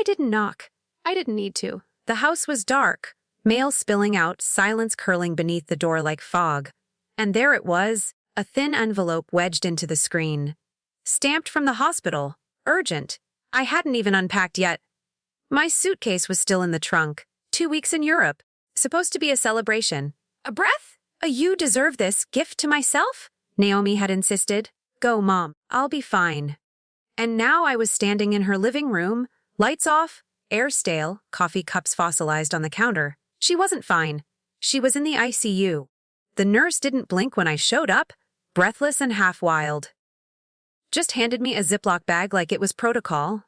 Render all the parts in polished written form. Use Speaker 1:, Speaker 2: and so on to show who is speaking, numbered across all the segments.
Speaker 1: I didn't knock. I didn't need to. The house was dark, mail spilling out, silence curling beneath the door like fog. And there it was, a thin envelope wedged into the screen. Stamped from the hospital. Urgent. I hadn't even unpacked yet. My suitcase was still in the trunk. 2 weeks in Europe. Supposed to be a celebration. A breath? A "you deserve this" gift to myself? Naomi had insisted. Go, Mom. I'll be fine. And now I was standing in her living room, lights off, air stale, coffee cups fossilized on the counter. She wasn't fine. She was in the ICU. The nurse didn't blink when I showed up, breathless and half-wild. Just handed me a Ziplock bag like it was protocol.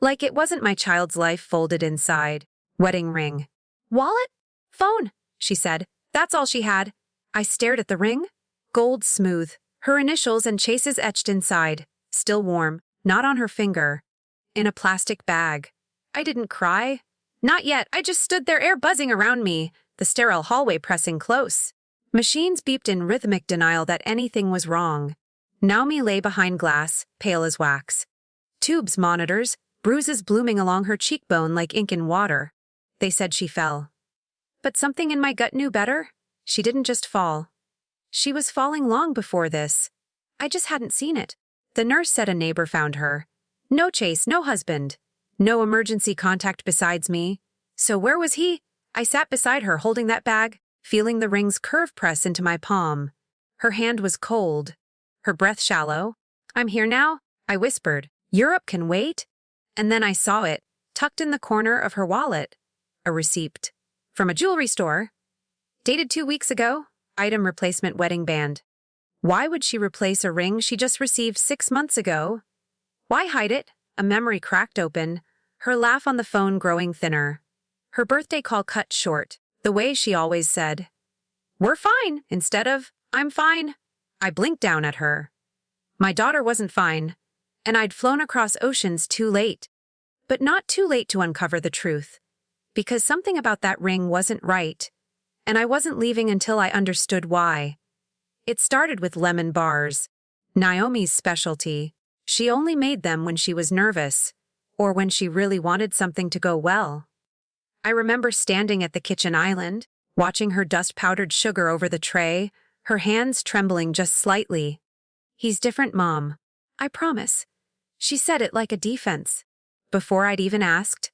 Speaker 1: Like it wasn't my child's life folded inside. Wedding ring. Wallet? Phone, she said. That's all she had. I stared at the ring. Gold smooth. Her initials and Chase's etched inside. Still warm. Not on her finger. In a plastic bag. I didn't cry. Not yet. I just stood there, air buzzing around me, the sterile hallway pressing close. Machines beeped in rhythmic denial that anything was wrong. Naomi lay behind glass, pale as wax. Tubes, monitors, bruises blooming along her cheekbone like ink in water. They said she fell. But something in my gut knew better. She didn't just fall. She was falling long before this. I just hadn't seen it. The nurse said a neighbor found her. No Chase, no husband. No emergency contact besides me. So where was he? I sat beside her holding that bag, feeling the ring's curve press into my palm. Her hand was cold. Her breath shallow. I'm here now, I whispered. Europe can wait. And then I saw it, tucked in the corner of her wallet. A receipt. From a jewelry store. Dated 2 weeks ago. Item replacement wedding band. Why would she replace a ring she just received 6 months ago? Why hide it? A memory cracked open, her laugh on the phone growing thinner. Her birthday call cut short, the way she always said. We're fine, instead of, I'm fine. I blinked down at her. My daughter wasn't fine, and I'd flown across oceans too late. But not too late to uncover the truth. Because something about that ring wasn't right, and I wasn't leaving until I understood why. It started with lemon bars, Naomi's specialty. She only made them when she was nervous, or when she really wanted something to go well. I remember standing at the kitchen island, watching her dust powdered sugar over the tray, her hands trembling just slightly. He's different, Mom. I promise. She said it like a defense. Before I'd even asked.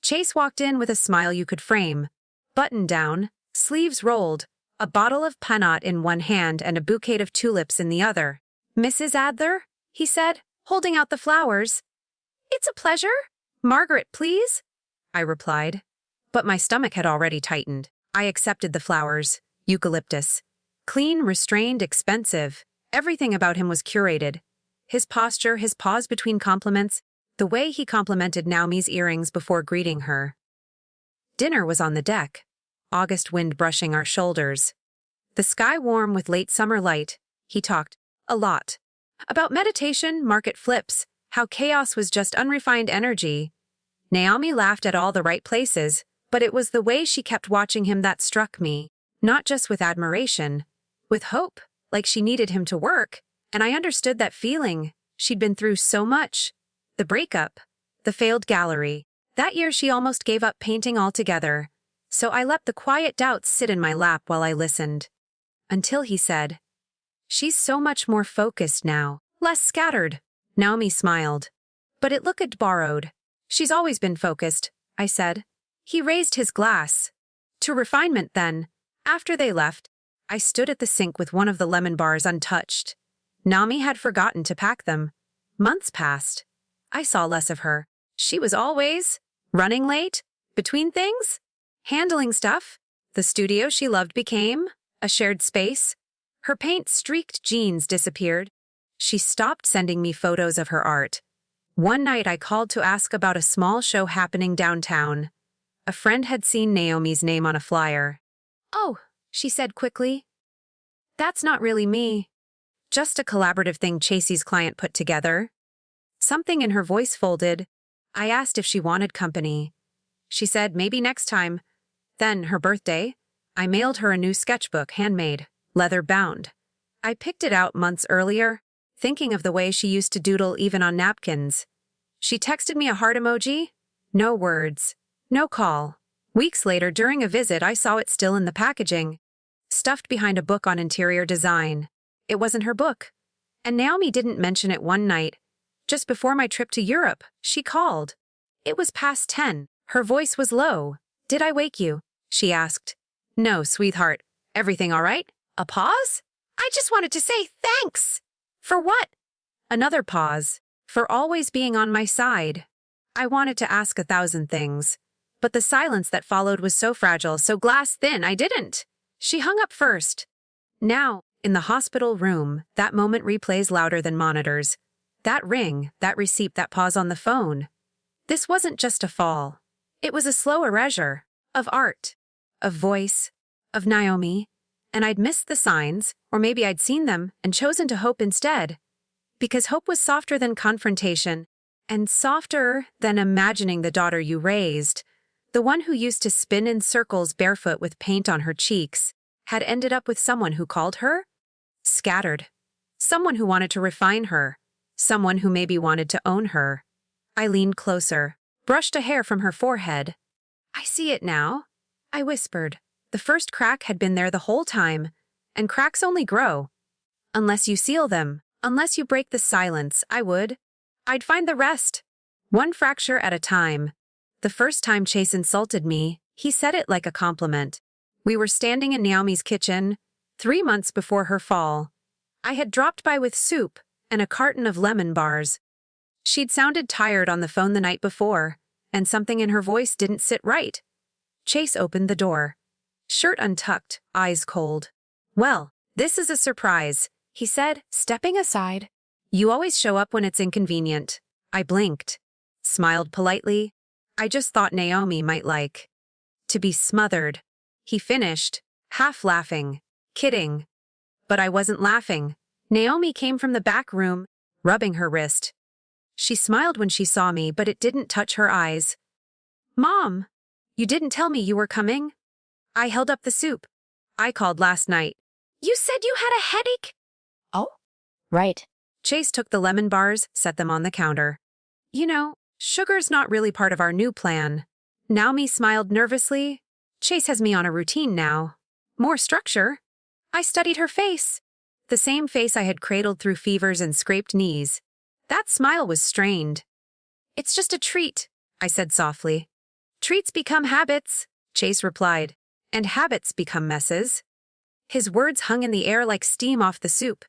Speaker 1: Chase walked in with a smile you could frame. Button down, sleeves rolled, a bottle of Panat in one hand and a bouquet of tulips in the other. Mrs. Adler? He said, holding out the flowers. It's a pleasure. Margaret, please, I replied. But my stomach had already tightened. I accepted the flowers. Eucalyptus. Clean, restrained, expensive. Everything about him was curated. His posture, his pause between compliments, the way he complimented Naomi's earrings before greeting her. Dinner was on the deck. August wind brushing our shoulders. The sky warm with late summer light. He talked. A lot. About meditation, market flips, how chaos was just unrefined energy. Naomi laughed at all the right places, but it was the way she kept watching him that struck me, not just with admiration, with hope, like she needed him to work, and I understood that feeling. She'd been through so much. The breakup, the failed gallery. That year she almost gave up painting altogether, so I let the quiet doubts sit in my lap while I listened. Until he said, She's so much more focused now, less scattered. Naomi smiled. But it looked borrowed. She's always been focused, I said. He raised his glass. To refinement, then. After they left, I stood at the sink with one of the lemon bars untouched. Naomi had forgotten to pack them. Months passed. I saw less of her. She was always running late, between things, handling stuff. The studio she loved became a shared space. Her paint-streaked jeans disappeared. She stopped sending me photos of her art. One night I called to ask about a small show happening downtown. A friend had seen Naomi's name on a flyer. Oh, she said quickly. That's not really me. Just a collaborative thing Chasey's client put together. Something in her voice folded. I asked if she wanted company. She said maybe next time. Then, her birthday, I mailed her a new sketchbook, handmade, leather-bound. I picked it out months earlier, thinking of the way she used to doodle even on napkins. She texted me a heart emoji. No words. No call. Weeks later, during a visit, I saw it still in the packaging, stuffed behind a book on interior design. It wasn't her book. And Naomi didn't mention it one night. Just before my trip to Europe, she called. It was past 10. Her voice was low. "Did I wake you?" she asked. "No, sweetheart. Everything all right?" A pause? "I just wanted to say thanks." "For what?" Another pause. "For always being on my side." I wanted to ask 1,000 things, but the silence that followed was so fragile, so glass-thin, I didn't. She hung up first. Now, in the hospital room, that moment replays louder than monitors. That ring, that receipt, that pause on the phone. This wasn't just a fall. It was a slow erasure of art, of voice, of Naomi, and I'd missed the signs, or maybe I'd seen them and chosen to hope instead. Because hope was softer than confrontation, and softer than imagining the daughter you raised. The one who used to spin in circles barefoot with paint on her cheeks had ended up with someone who called her scattered. Someone who wanted to refine her. Someone who maybe wanted to own her. I leaned closer, brushed a hair from her forehead. "I see it now," I whispered. The first crack had been there the whole time, and cracks only grow. Unless you seal them, unless you break the silence, I'd find the rest. One fracture at a time. The first time Chase insulted me, he said it like a compliment. We were standing in Naomi's kitchen, 3 months before her fall. I had dropped by with soup and a carton of lemon bars. She'd sounded tired on the phone the night before, and something in her voice didn't sit right. Chase opened the door. Shirt untucked, eyes cold. "Well, this is a surprise," he said, stepping aside. "You always show up when it's inconvenient." I blinked, smiled politely. "I just thought Naomi might like to be smothered." He finished, half laughing, kidding. But I wasn't laughing. Naomi came from the back room, rubbing her wrist. She smiled when she saw me, but it didn't touch her eyes. "Mom, you didn't tell me you were coming." I held up the soup. "I called last night." "You said you had a headache?"
Speaker 2: Oh, right.
Speaker 1: Chase took the lemon bars, set them on the counter. "You know, sugar's not really part of our new plan." Naomi smiled nervously. "Chase has me on a routine now. More structure." I studied her face. The same face I had cradled through fevers and scraped knees. That smile was strained. "It's just a treat," I said softly. "Treats become habits," Chase replied. "And habits become messes." His words hung in the air like steam off the soup.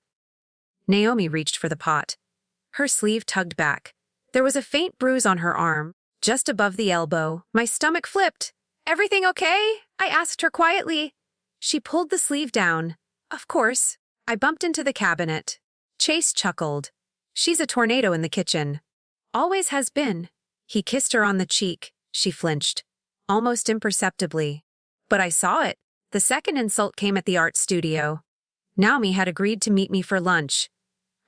Speaker 1: Naomi reached for the pot. Her sleeve tugged back. There was a faint bruise on her arm, just above the elbow. My stomach flipped. "Everything okay?" I asked her quietly. She pulled the sleeve down. "Of course." I bumped into the cabinet. Chase chuckled. "She's a tornado in the kitchen." "Always has been." He kissed her on the cheek. She flinched, almost imperceptibly. But I saw it. The second insult came at the art studio. Naomi had agreed to meet me for lunch.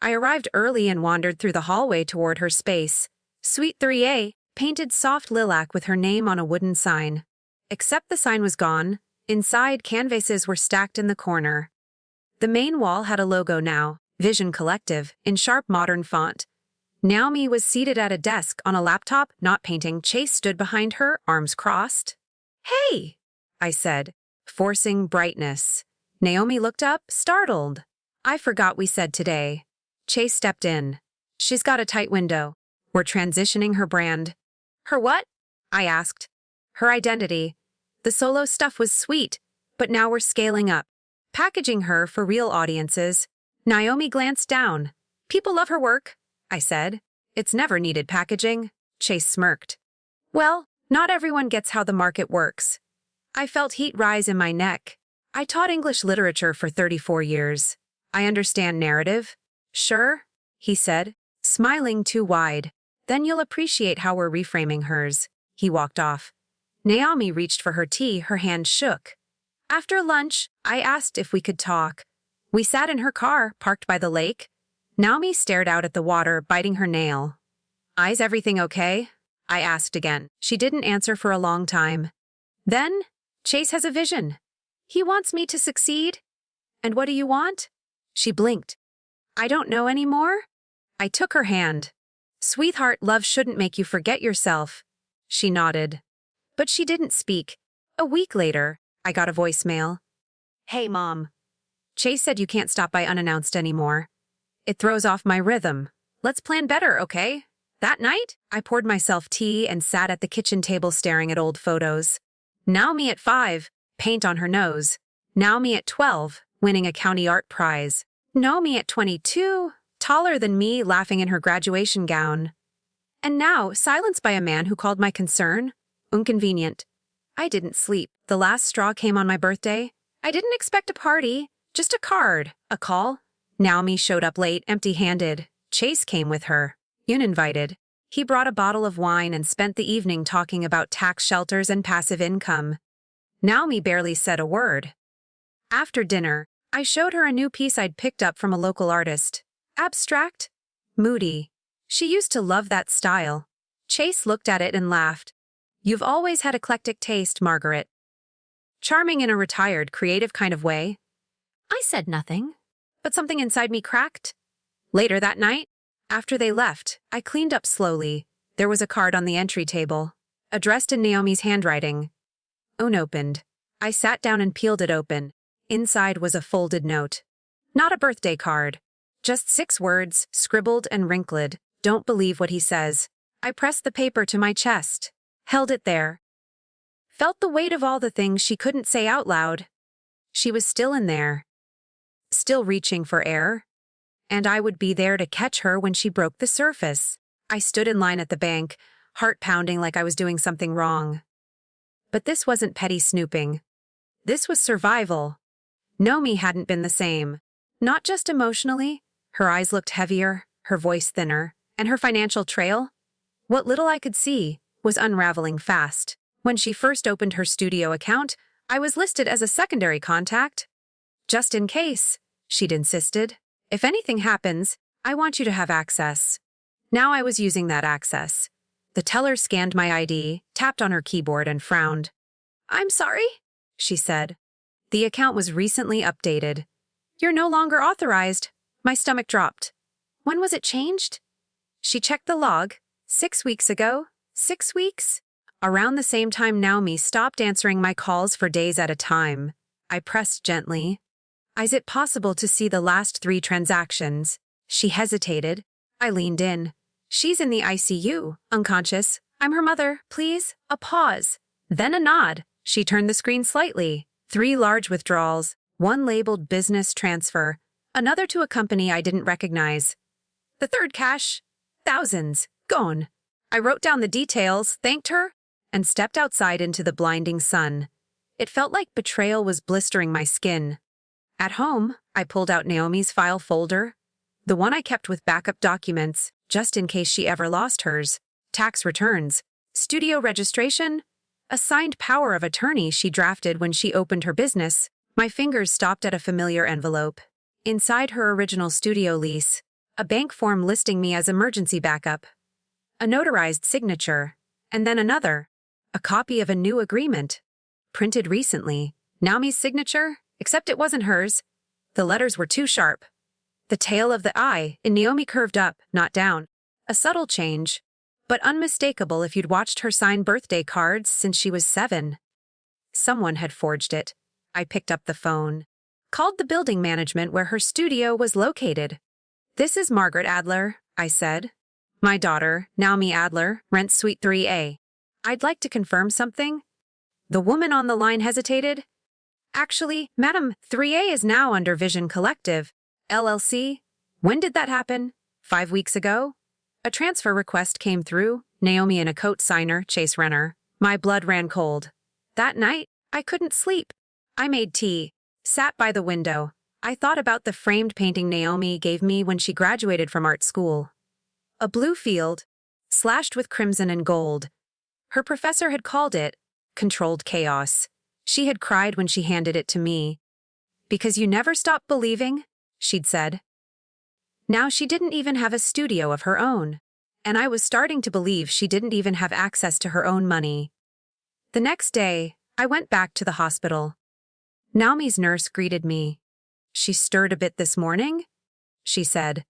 Speaker 1: I arrived early and wandered through the hallway toward her space. Suite 3A, painted soft lilac with her name on a wooden sign. Except the sign was gone. Inside, canvases were stacked in the corner. The main wall had a logo now, Vision Collective, in sharp modern font. Naomi was seated at a desk on a laptop, not painting. Chase stood behind her, arms crossed. "Hey," I said, forcing brightness. Naomi looked up, startled. "I forgot we said today." Chase stepped in. "She's got a tight window. We're transitioning her brand." "Her what?" I asked. "Her identity. The solo stuff was sweet, but now we're scaling up. Packaging her for real audiences." Naomi glanced down. "People love her work," I said. "It's never needed packaging." Chase smirked. "Well, not everyone gets how the market works." I felt heat rise in my neck. I taught English literature for 34 years. I understand narrative. "Sure," he said, smiling too wide. "Then you'll appreciate how we're reframing hers." He walked off. Naomi reached for her tea, her hand shook. After lunch, I asked if we could talk. We sat in her car, parked by the lake. Naomi stared out at the water, biting her nail. "Is everything okay?" I asked again. She didn't answer for a long time. Then, "Chase has a vision. He wants me to succeed." "And what do you want?" She blinked. "I don't know anymore." I took her hand. "Sweetheart, love shouldn't make you forget yourself." She nodded. But she didn't speak. A week later, I got a voicemail. Hey, Mom. Chase said you can't stop by unannounced anymore. It throws off my rhythm. Let's plan better, okay? That night, I poured myself tea and sat at the kitchen table staring at old photos. Naomi at 5, paint on her nose. Naomi at 12, winning a county art prize. Naomi at 22, taller than me, laughing in her graduation gown. And now, silenced by a man who called my concern inconvenient. I didn't sleep. The last straw came on my birthday. I didn't expect a party, just a card, a call. Naomi showed up late, empty-handed. Chase came with her, uninvited. He brought a bottle of wine and spent the evening talking about tax shelters and passive income. Naomi barely said a word. After dinner, I showed her a new piece I'd picked up from a local artist. Abstract? Moody. She used to love that style. Chase looked at it and laughed. You've always had eclectic taste, Margaret. Charming in a retired, creative kind of way. I said nothing, but something inside me cracked. Later that night, after they left, I cleaned up slowly. There was a card on the entry table, addressed in Naomi's handwriting. Unopened. I sat down and peeled it open. Inside was a folded note. Not a birthday card. Just 6 words, scribbled and wrinkled. Don't believe what he says. I pressed the paper to my chest. Held it there. Felt the weight of all the things she couldn't say out loud. She was still in there. Still reaching for air. And I would be there to catch her when she broke the surface. I stood in line at the bank, heart pounding like I was doing something wrong. But this wasn't petty snooping. This was survival. Naomi hadn't been the same. Not just emotionally. Her eyes looked heavier, her voice thinner, and her financial trail, what little I could see, was unraveling fast. When she first opened her studio account, I was listed as a secondary contact. Just in case, she'd insisted. If anything happens, I want you to have access. Now I was using that access. The teller scanned my ID, tapped on her keyboard, and frowned. I'm sorry, she said. The account was recently updated. You're no longer authorized. My stomach dropped. When was it changed? She checked the log. 6 weeks ago. 6 weeks? Around the same time Naomi stopped answering my calls for days at a time. I pressed gently. Is it possible to see the last 3 transactions? She hesitated. I leaned in. She's in the ICU, unconscious. I'm her mother, please. A pause. Then a nod. She turned the screen slightly. 3 large withdrawals. 1 labeled business transfer. Another to a company I didn't recognize. The 3rd cash. Thousands. Gone. I wrote down the details, thanked her, and stepped outside into the blinding sun. It felt like betrayal was blistering my skin. At home, I pulled out Naomi's file folder, the one I kept with backup documents, just in case she ever lost hers, tax returns, studio registration, a signed power of attorney she drafted when she opened her business. My fingers stopped at a familiar envelope. Inside her original studio lease, a bank form listing me as emergency backup, a notarized signature, and then another, a copy of a new agreement, printed recently. Naomi's signature, except it wasn't hers. The letters were too sharp. The tail of the I in Naomi curved up, not down. A subtle change, but unmistakable if you'd watched her sign birthday cards since she was 7. Someone had forged it. I picked up the phone. Called the building management where her studio was located. This is Margaret Adler, I said. My daughter, Naomi Adler, rents Suite 3A. I'd like to confirm something. The woman on the line hesitated. Actually, Madam, 3A is now under Vision Collective, LLC. When did that happen? 5 weeks ago? A transfer request came through, Naomi in a coat signer, Chase Renner. My blood ran cold. That night, I couldn't sleep. I made tea, sat by the window. I thought about the framed painting Naomi gave me when she graduated from art school. A blue field, slashed with crimson and gold. Her professor had called it controlled chaos. She had cried when she handed it to me. Because you never stop believing, she'd said. Now she didn't even have a studio of her own, and I was starting to believe she didn't even have access to her own money. The next day, I went back to the hospital. Naomi's nurse greeted me. She stirred a bit this morning, she said.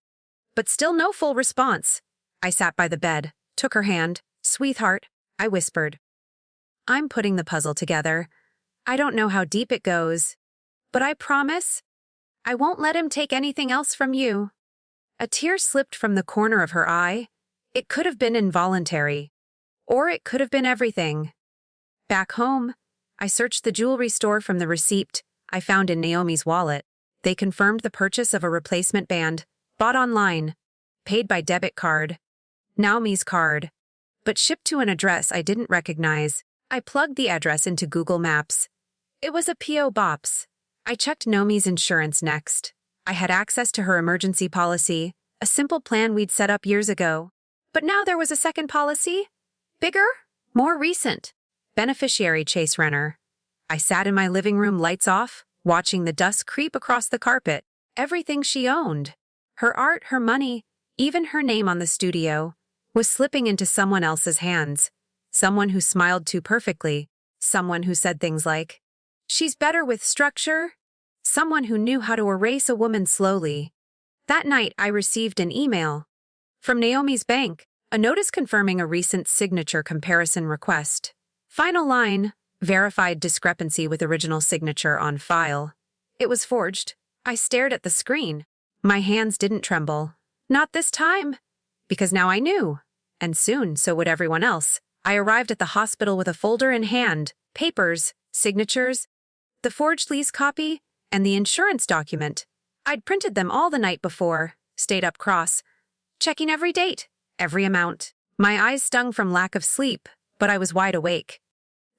Speaker 1: But still no full response. I sat by the bed, took her hand. Sweetheart, I whispered. I'm putting the puzzle together. I don't know how deep it goes, but I promise I won't let him take anything else from you. A tear slipped from the corner of her eye. It could have been involuntary, or it could have been everything. Back home, I searched the jewelry store from the receipt I found in Naomi's wallet. They confirmed the purchase of a replacement band, bought online, paid by debit card, Naomi's card, but shipped to an address I didn't recognize. I plugged the address into Google Maps. It was a P.O. Box. I checked Naomi's insurance next. I had access to her emergency policy, a simple plan we'd set up years ago. But now there was a second policy. Bigger, more recent. Beneficiary Chase Renner. I sat in my living room, lights off, watching the dust creep across the carpet. Everything she owned, her art, her money, even her name on the studio, was slipping into someone else's hands. Someone who smiled too perfectly. Someone who said things like, "She's better with structure." Someone who knew how to erase a woman slowly. That night, I received an email from Naomi's bank, a notice confirming a recent signature comparison request. Final line, verified discrepancy with original signature on file. It was forged. I stared at the screen. My hands didn't tremble. Not this time. Because now I knew. And soon, so would everyone else. I arrived at the hospital with a folder in hand, papers, signatures, the forged lease copy, and the insurance document. I'd printed them all the night before, stayed up cross, checking every date, every amount. My eyes stung from lack of sleep, but I was wide awake.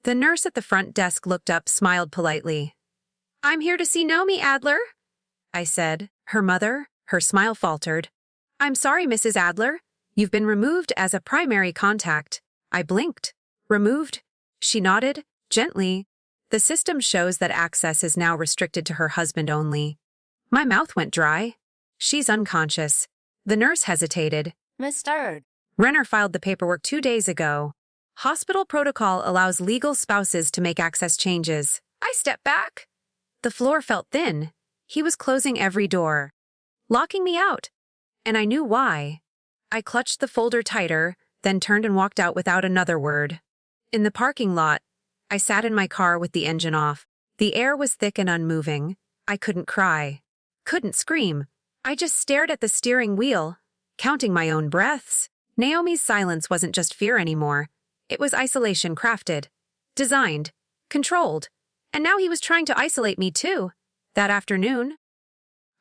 Speaker 1: The nurse at the front desk looked up, smiled politely. "I'm here to see Naomi Adler," I said. Her mother, her smile faltered. "I'm sorry, Mrs. Adler. You've been removed as a primary contact." I blinked. "Removed?" She nodded, gently. "The system shows that access is now restricted to her husband only." My mouth went dry. "She's unconscious." The nurse hesitated.
Speaker 2: Mr.
Speaker 1: "Renner filed the paperwork 2 days ago. Hospital protocol allows legal spouses to make access changes." I stepped back. The floor felt thin. He was closing every door, locking me out. And I knew why. I clutched the folder tighter, then turned and walked out without another word. In the parking lot, I sat in my car with the engine off. The air was thick and unmoving. I couldn't cry. Couldn't scream. I just stared at the steering wheel, counting my own breaths. Naomi's silence wasn't just fear anymore. It was isolation crafted, designed, controlled. And now he was trying to isolate me too. That afternoon,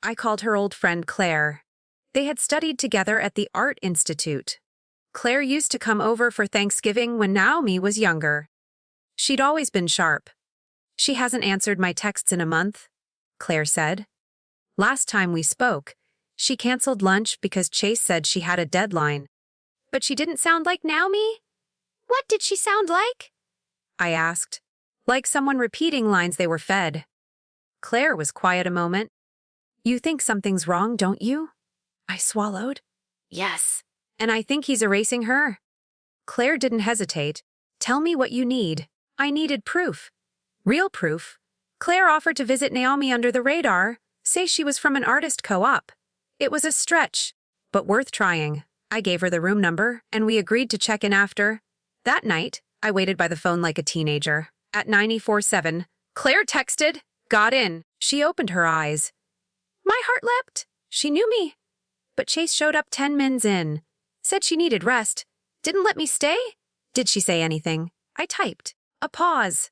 Speaker 1: I called her old friend Claire. They had studied together at the Art Institute. Claire used to come over for Thanksgiving when Naomi was younger. She'd always been sharp. "She hasn't answered my texts in a month," Claire said. "Last time we spoke, she canceled lunch because Chase said she had a deadline." "But she didn't sound like Naomi?" "What did she sound like?" I asked. "Like someone repeating lines they were fed." Claire was quiet a moment. "You think something's wrong, don't you?" I swallowed. "Yes. And I think he's erasing her." Claire didn't hesitate. "Tell me what you need." I needed proof. Real proof. Claire offered to visit Naomi under the radar, say she was from an artist co-op. It was a stretch, but worth trying. I gave her the room number, and we agreed to check in after. That night, I waited by the phone like a teenager. At 94.7, Claire texted, "Got in." She opened her eyes. My heart leapt. She knew me. But Chase showed up 10 minutes in. Said she needed rest. Didn't let me stay? Did she say anything? I typed. A pause.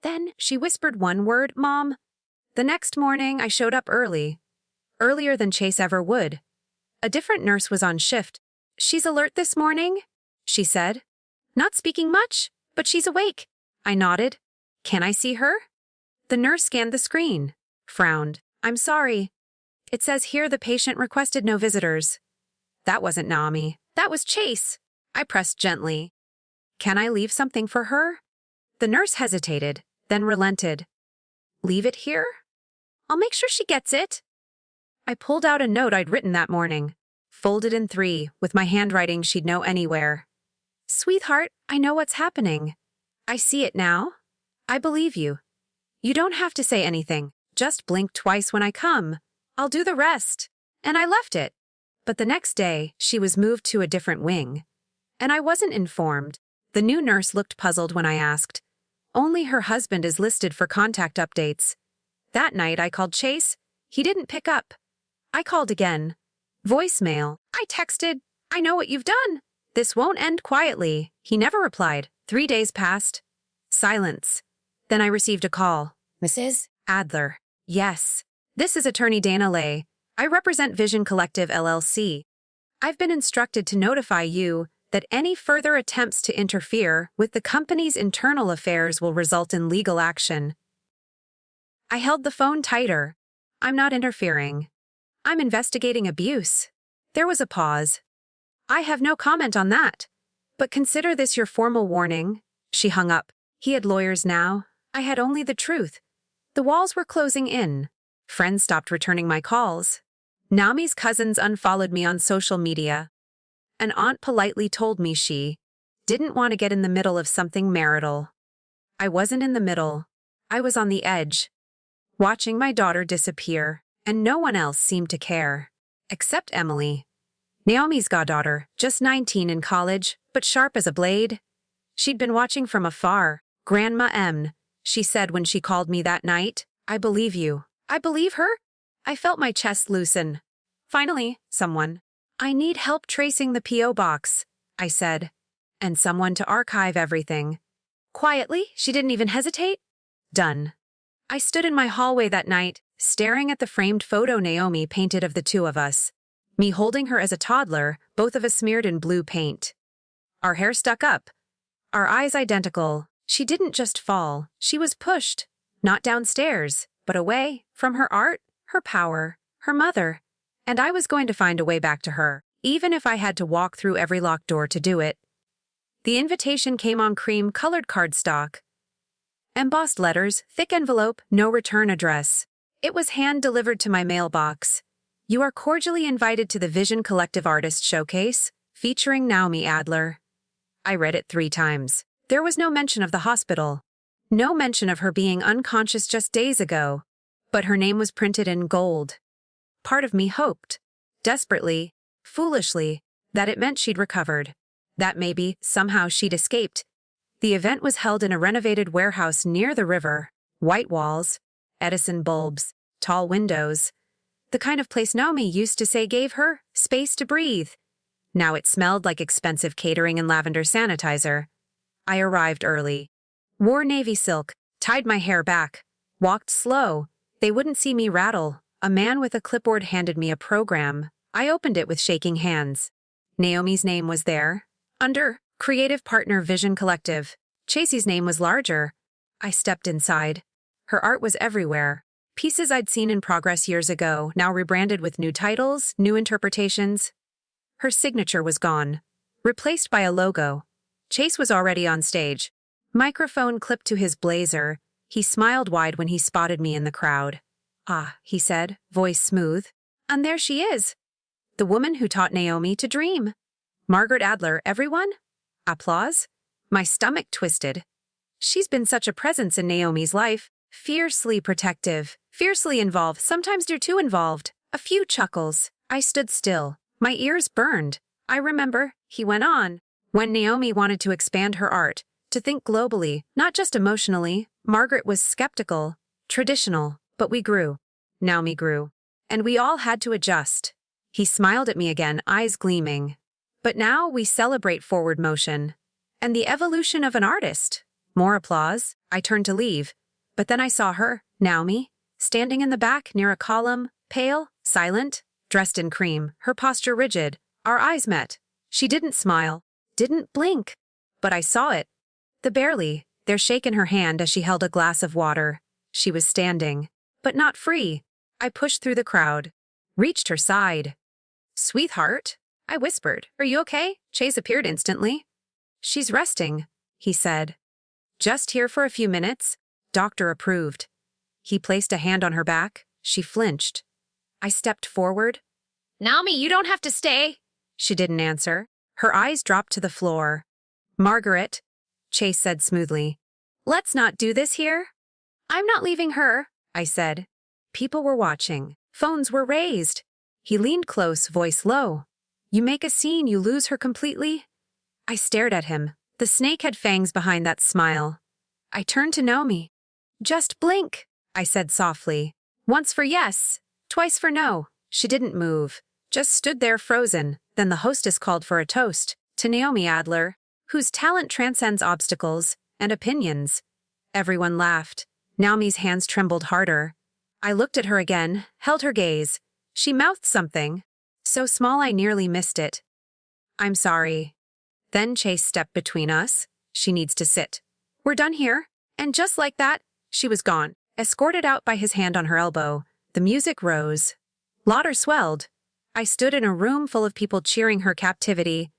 Speaker 1: Then she whispered one word, "Mom." The next morning, I showed up early. Earlier than Chase ever would. A different nurse was on shift. "She's alert this morning," she said. "Not speaking much, but she's awake." I nodded. "Can I see her?" The nurse scanned the screen, frowned. "I'm sorry. It says here the patient requested no visitors." That wasn't Naomi. That was Chase. I pressed gently. "Can I leave something for her?" The nurse hesitated, then relented. "Leave it here? I'll make sure she gets it." I pulled out a note I'd written that morning, folded in 3, with my handwriting she'd know anywhere. "Sweetheart, I know what's happening. I see it now. I believe you. You don't have to say anything. Just blink twice when I come. I'll do the rest." And I left it. But the next day, she was moved to a different wing. And I wasn't informed. The new nurse looked puzzled when I asked. Only her husband is listed for contact updates. That night I called Chase. He didn't pick up. I called again. Voicemail. I texted, "I know what you've done. This won't end quietly." He never replied. 3 days passed. Silence. Then I received a call.
Speaker 2: Mrs.
Speaker 1: Adler. Yes. This is attorney Dana Lay. I represent Vision Collective LLC. I've been instructed to notify you that any further attempts to interfere with the company's internal affairs will result in legal action. I held the phone tighter. I'm not interfering. I'm investigating abuse. There was a pause. I have no comment on that. But consider this your formal warning. She hung up. He had lawyers now. I had only the truth. The walls were closing in. Friends stopped returning my calls. Naomi's cousins unfollowed me on social media. An aunt politely told me she didn't want to get in the middle of something marital. I wasn't in the middle. I was on the edge, watching my daughter disappear, and no one else seemed to care. Except Emily. Naomi's goddaughter, just 19 in college, but sharp as a blade. She'd been watching from afar. "Grandma M," she said when she called me that night. "I believe you." I believe her? I felt my chest loosen. Finally, someone. "I need help tracing the P.O. box," I said. "And someone to archive everything." Quietly, she didn't even hesitate. Done. I stood in my hallway that night, staring at the framed photo Naomi painted of the two of us. Me holding her as a toddler, both of us smeared in blue paint. Our hair stuck up. Our eyes identical. She didn't just fall. She was pushed. Not downstairs, but away from her art, her power, her mother. And I was going to find a way back to her, even if I had to walk through every locked door to do it. The invitation came on cream-colored cardstock. Embossed letters, thick envelope, no return address. It was hand-delivered to my mailbox. "You are cordially invited to the Vision Collective Artist Showcase, featuring Naomi Adler." I read it 3 times. There was no mention of the hospital. No mention of her being unconscious just days ago. But her name was printed in gold. Part of me hoped, desperately, foolishly, that it meant she'd recovered. That maybe, somehow she'd escaped. The event was held in a renovated warehouse near the river. White walls, Edison bulbs, tall windows. The kind of place Naomi used to say gave her space to breathe. Now it smelled like expensive catering and lavender sanitizer. I arrived early. Wore navy silk, tied my hair back, walked slow. They wouldn't see me rattle. A man with a clipboard handed me a program. I opened it with shaking hands. Naomi's name was there. Under Creative Partner Vision Collective. Chasey's name was larger. I stepped inside. Her art was everywhere. Pieces I'd seen in progress years ago, now rebranded with new titles, new interpretations. Her signature was gone, replaced by a logo. Chase was already on stage. Microphone clipped to his blazer. He smiled wide when he spotted me in the crowd. "Ah," he said, voice smooth. "And there she is. The woman who taught Naomi to dream. Margaret Adler, everyone?" Applause. My stomach twisted. She's been such a presence in Naomi's life. Fiercely protective, fiercely involved, sometimes you're too involved. A few chuckles. I stood still. My ears burned. "I remember," he went on, "when Naomi wanted to expand her art, to think globally, not just emotionally. Margaret was skeptical, traditional, but we grew. Naomi grew. And we all had to adjust." He smiled at me again, eyes gleaming. "But now we celebrate forward motion. And the evolution of an artist." More applause. I turned to leave. But then I saw her, Naomi, standing in the back near a column, pale, silent, dressed in cream, her posture rigid. Our eyes met. She didn't smile, didn't blink. But I saw it. The barely, there shake in her hand as she held a glass of water. She was standing, but not free. I pushed through the crowd, reached her side. "Sweetheart," I whispered. "Are you okay?" Chase appeared instantly. "She's resting," he said. "Just here for a few minutes." Doctor approved. He placed a hand on her back. She flinched. I stepped forward. "Naomi, you don't have to stay." She didn't answer. Her eyes dropped to the floor. "Margaret," Chase said smoothly, "let's not do this here." "I'm not leaving her," I said. People were watching. Phones were raised. He leaned close, voice low. "You make a scene, you lose her completely." I stared at him. The snake had fangs behind that smile. I turned to Naomi. "Just blink," I said softly. "Once for yes, twice for no." She didn't move, just stood there frozen. Then the hostess called for a toast to Naomi Adler, whose talent transcends obstacles and opinions. Everyone laughed. Naomi's hands trembled harder. I looked at her again, held her gaze. She mouthed something, so small I nearly missed it. "I'm sorry." Then Chase stepped between us. "She needs to sit. We're done here." And just like that, she was gone, escorted out by his hand on her elbow. The music rose. Laughter swelled. I stood in a room full of people cheering her captivity.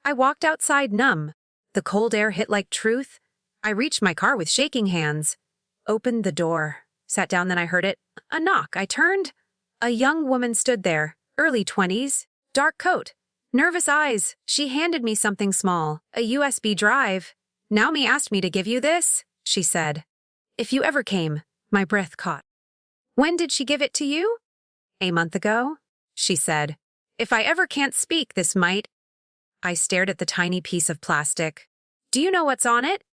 Speaker 1: I walked outside numb. The cold air hit like truth. I reached my car with shaking hands. Opened the door. Sat down, then I heard it. A knock. I turned. A young woman stood there, early 20s, dark coat, nervous eyes. She handed me something small, a USB drive. "Naomi asked me to give you this," she said. "If you ever came." My breath caught. "When did she give it to you?" "A month ago," she said. "If I ever can't speak, this might." I stared at the tiny piece of plastic. "Do you know what's on it?"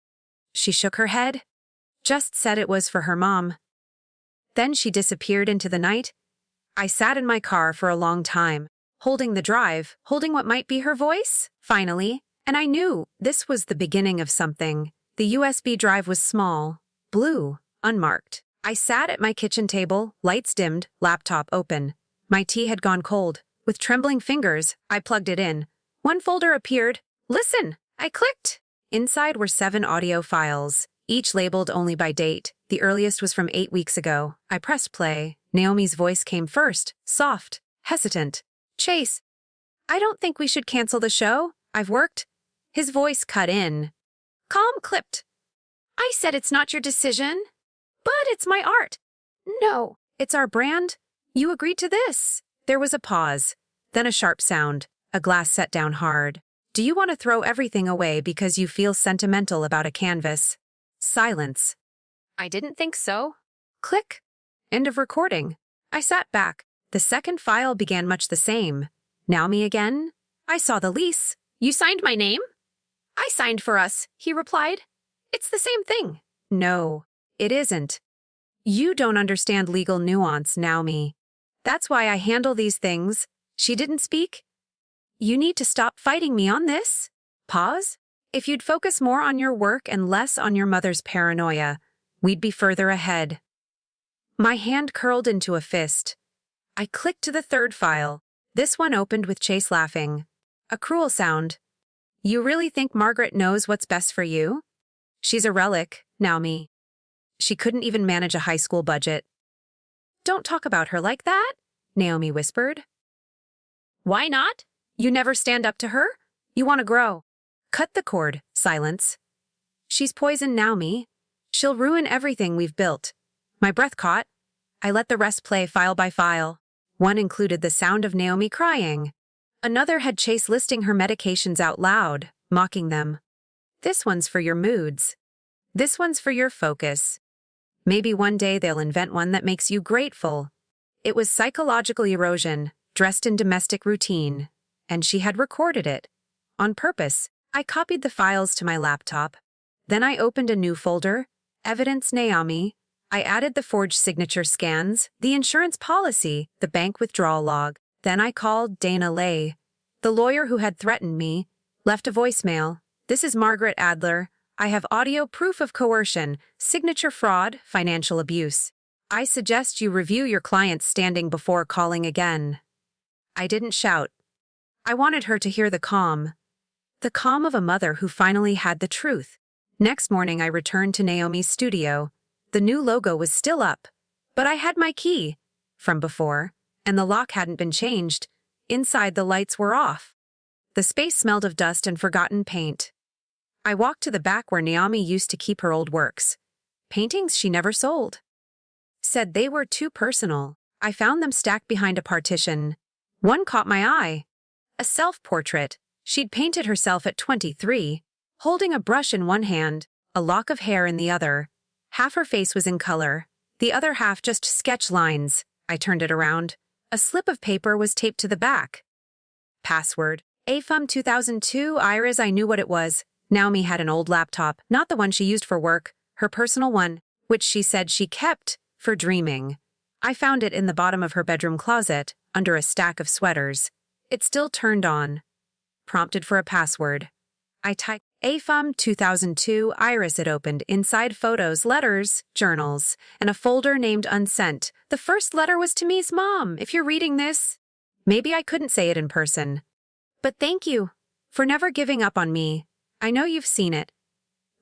Speaker 1: She shook her head. "Just said it was for her mom." Then she disappeared into the night. I sat in my car for a long time, holding the drive, holding what might be her voice, finally, and I knew this was the beginning of something. The USB drive was small, blue, unmarked. I sat at my kitchen table, lights dimmed, laptop open. My tea had gone cold. With trembling fingers, I plugged it in. One folder appeared. "Listen!" I clicked. Inside were 7 audio files, each labeled only by date. The earliest was from 8 weeks ago. I pressed play. Naomi's voice came first, soft, hesitant. "Chase, I don't think we should cancel the show. I've worked." His voice cut in. Calm clipped. "I said it's not your decision, but it's my art." "No, it's our brand. You agreed to this." There was a pause, then a sharp sound. A glass set down hard. "Do you want to throw everything away because you feel sentimental about a canvas?" Silence. "I didn't think so." Click. End of recording. I sat back. The second file began much the same. "Naomi again?" I saw the lease. "You signed my name?" "I signed for us," he replied. "It's the same thing." "No, it isn't. You don't understand legal nuance, Naomi. That's why I handle these things." She didn't speak. "You need to stop fighting me on this." Pause. "If you'd focus more on your work and less on your mother's paranoia, we'd be further ahead." My hand curled into a fist. I clicked to the third file. This one opened with Chase laughing. A cruel sound. "You really think Margaret knows what's best for you? She's a relic, Naomi. She couldn't even manage a high school budget." "Don't talk about her like that," Naomi whispered. "Why not? You never stand up to her? You want to grow." Cut the cord. Silence. "She's poison, Naomi. She'll ruin everything we've built." My breath caught. I let the rest play file by file. One included the sound of Naomi crying. Another had Chase listing her medications out loud, mocking them. "This one's for your moods. This one's for your focus. Maybe one day they'll invent one that makes you grateful." It was psychological erosion, dressed in domestic routine. And she had recorded it. On purpose, I copied the files to my laptop. Then I opened a new folder, Evidence Naomi. I added the forged signature scans, the insurance policy, the bank withdrawal log. Then I called Dana Lay, the lawyer who had threatened me, left a voicemail. "This is Margaret Adler. I have audio proof of coercion, signature fraud, financial abuse. I suggest you review your client's standing before calling again." I didn't shout. I wanted her to hear the calm of a mother who finally had the truth. Next morning I returned to Naomi's studio. The new logo was still up, but I had my key from before, and the lock hadn't been changed. Inside, the lights were off. The space smelled of dust and forgotten paint. I walked to the back where Naomi used to keep her old works. Paintings she never sold. Said they were too personal. I found them stacked behind a partition. One caught my eye. A self-portrait. She'd painted herself at 23, holding a brush in one hand, a lock of hair in the other. Half her face was in color, the other half just sketch lines. I turned it around. A slip of paper was taped to the back. Password. AFUM 2002 Iris. I knew what it was. Naomi had an old laptop, not the one she used for work, her personal one, which she said she kept for dreaming. I found it in the bottom of her bedroom closet, under a stack of sweaters. It still turned on. Prompted for a password. I typed AFUM 2002 Iris. It opened. Inside photos, letters, journals, and a folder named Unsent. The first letter was to me's mom. If you're reading this, maybe I couldn't say it in person. But thank you for never giving up on me. I know you've seen it.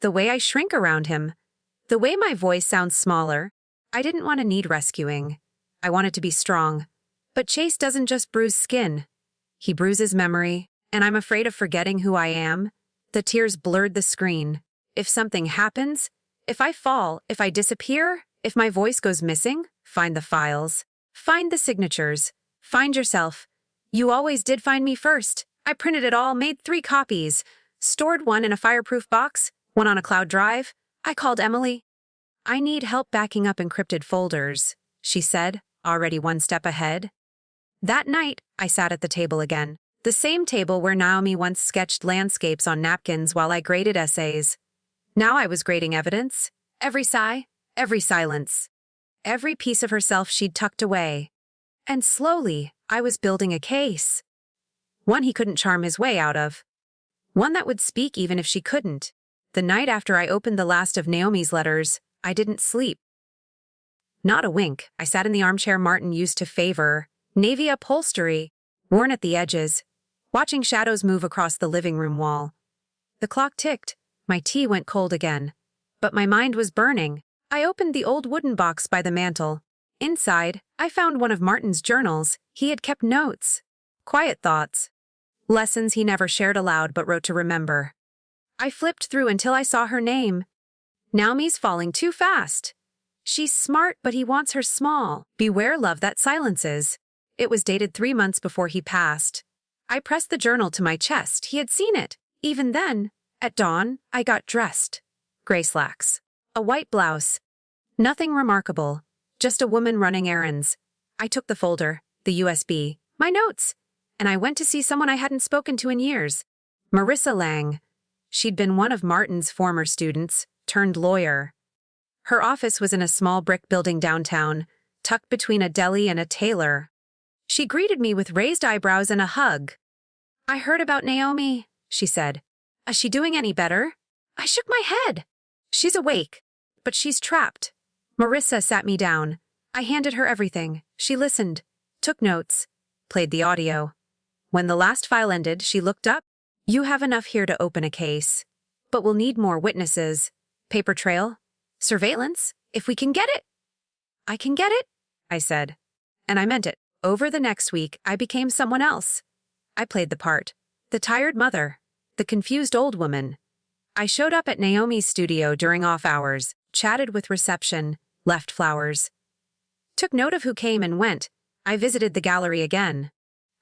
Speaker 1: The way I shrink around him. The way my voice sounds smaller. I didn't want to need rescuing. I wanted to be strong. But Chase doesn't just bruise skin. He bruises memory, and I'm afraid of forgetting who I am. The tears blurred the screen. If something happens, if I fall, if I disappear, if my voice goes missing, find the files. Find the signatures. Find yourself. You always did find me first. I printed it all, made 3 copies. Stored one in a fireproof box, one on a cloud drive. I called Emily. I need help backing up encrypted folders, she said, already one step ahead. That night, I sat at the table again. The same table where Naomi once sketched landscapes on napkins while I graded essays. Now I was grading evidence. Every sigh, every silence. Every piece of herself she'd tucked away. And slowly, I was building a case. One he couldn't charm his way out of. One that would speak even if she couldn't. The night after I opened the last of Naomi's letters, I didn't sleep. Not a wink. I sat in the armchair Martin used to favor, navy upholstery, worn at the edges, watching shadows move across the living room wall. The clock ticked. My tea went cold again. But my mind was burning. I opened the old wooden box by the mantel. Inside, I found one of Martin's journals. He had kept notes. Quiet thoughts. Lessons he never shared aloud but wrote to remember. I flipped through until I saw her name. Naomi's falling too fast. She's smart, but he wants her small. Beware love that silences. It was dated 3 months before he passed. I pressed the journal to my chest. He had seen it. Even then, at dawn, I got dressed. Gray slacks. A white blouse. Nothing remarkable. Just a woman running errands. I took the folder, the USB, my notes, and I went to see someone I hadn't spoken to in years. Marissa Lang. She'd been one of Martin's former students, turned lawyer. Her office was in a small brick building downtown, tucked between a deli and a tailor. She greeted me with raised eyebrows and a hug. I heard about Naomi, she said. Is she doing any better? I shook my head. She's awake, but she's trapped. Marissa sat me down. I handed her everything. She listened, took notes, played the audio. When the last file ended, she looked up. You have enough here to open a case, but we'll need more witnesses. Paper trail? Surveillance? If we can get it. I can get it, I said. And I meant it. Over the next week, I became someone else. I played the part. The tired mother. The confused old woman. I showed up at Naomi's studio during off hours, chatted with reception, left flowers. Took note of who came and went. I visited the gallery again.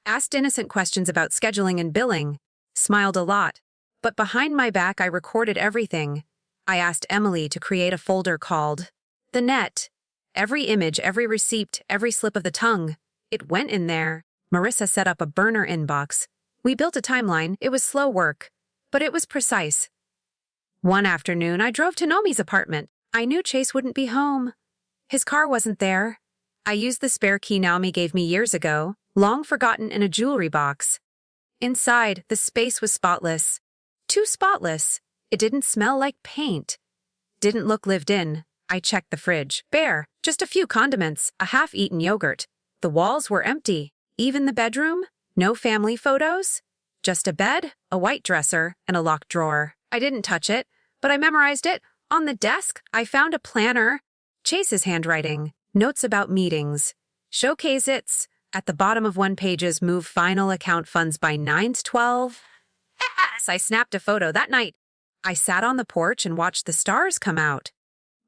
Speaker 1: Asked innocent questions about scheduling and billing. Smiled a lot. But behind my back, I recorded everything. I asked Emily to create a folder called The Net. Every image, every receipt, every slip of the tongue. It went in there. Marissa set up a burner inbox. We built a timeline. It was slow work, but it was precise. One afternoon, I drove to Naomi's apartment. I knew Chase wouldn't be home. His car wasn't there. I used the spare key Naomi gave me years ago, long forgotten in a jewelry box. Inside, the space was spotless. Too spotless. It didn't smell like paint. Didn't look lived in. I checked the fridge. Bare. Just a few condiments, a half-eaten yogurt. The walls were empty. Even the bedroom? No family photos? Just a bed, a white dresser, and a locked drawer. I didn't touch it, but I memorized it. On the desk, I found a planner. Chase's handwriting. Notes about meetings. Showcase it's. At the bottom of one pages, move final account funds by 9/12. Yes, I snapped a photo that night. I sat on the porch and watched the stars come out.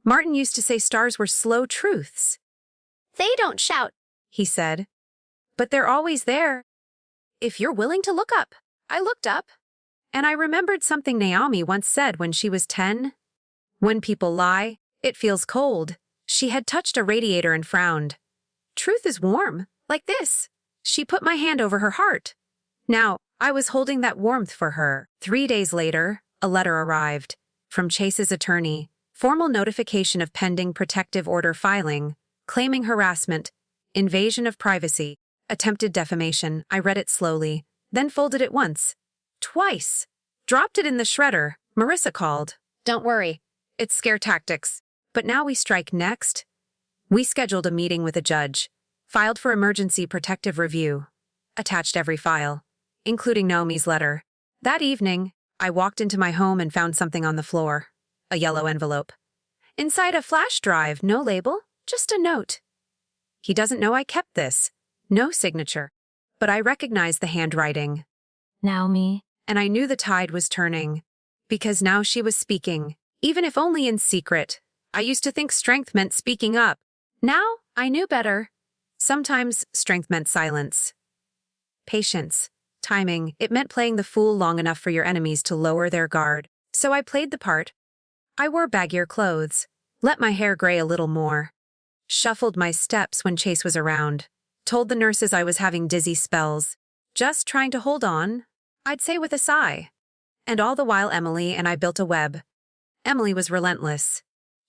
Speaker 1: Martin used to say stars were slow truths. They don't shout, he said. But they're always there. If you're willing to look up. I looked up. And I remembered something Naomi once said when she was 10. When people lie, it feels cold. She had touched a radiator and frowned. Truth is warm, like this. She put my hand over her heart. Now, I was holding that warmth for her. 3 days later, A letter arrived. From Chase's attorney. Formal notification of pending protective order filing. Claiming harassment. Invasion of privacy. Attempted defamation. I read it slowly. Then folded it once. Twice. Dropped it in the shredder. Marissa called. Don't worry. It's scare tactics. But now we strike next. We scheduled a meeting with a judge. Filed for emergency protective review. Attached every file, including Naomi's letter. That evening, I walked into my home and found something on the floor. A yellow envelope. Inside a flash drive, no label, just a note. He doesn't know I kept this. No signature. But I recognized the handwriting.
Speaker 2: Naomi.
Speaker 1: And I knew the tide was turning. Because now she was speaking, even if only in secret. I used to think strength meant speaking up. Now, I knew better. Sometimes strength meant silence. Patience. Timing. It meant playing the fool long enough for your enemies to lower their guard. So I played the part. I wore baggier clothes. Let my hair gray a little more. Shuffled my steps when Chase was around. Told the nurses I was having dizzy spells. Just trying to hold on, I'd say with a sigh. And all the while Emily and I built a web. Emily was relentless.